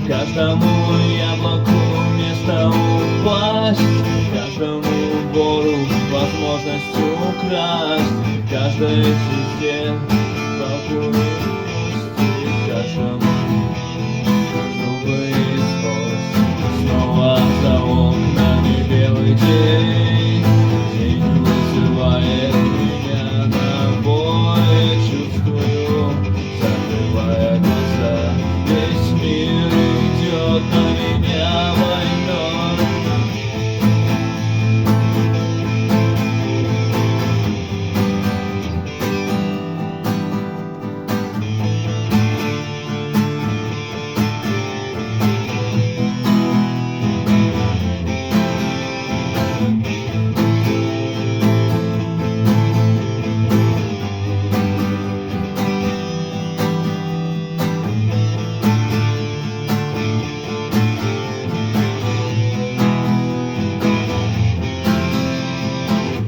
Каждому яблоку место упасть, каждому вору возможность украсть, каждой звезде покурить, каждому вызвалось. Снова за окнами белый день, день вызывает меня на бой. Чувствую, закрывая глаза, весь мир идет на меня войной.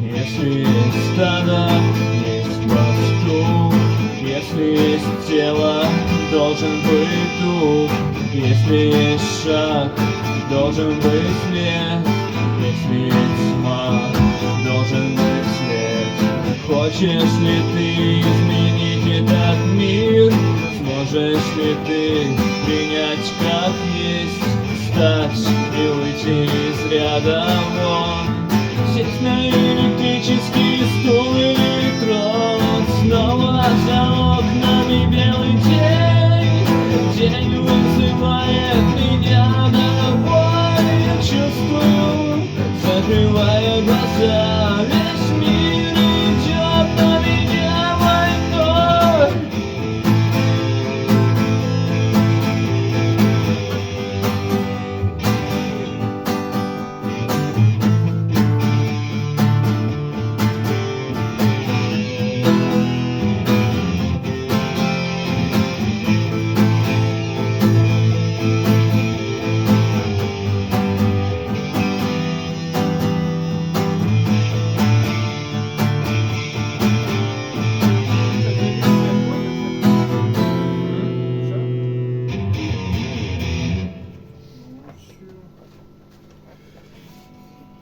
Если есть стадо, есть пастух. Если есть тело, должен быть дух. Если есть шаг, должен быть след. Если есть тьма, должен быть свет. Хочешь ли ты изменить этот мир? Сможешь ли ты принять как есть? Встать и уйти из ряда вон. Сесть на электрический стул или трон. Снова за окнами белый день, день вызывает меня на бой. Я чувствую, закрывая глаза, весь мир идет на меня войной.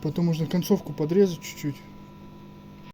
Потом можно концовку подрезать чуть-чуть.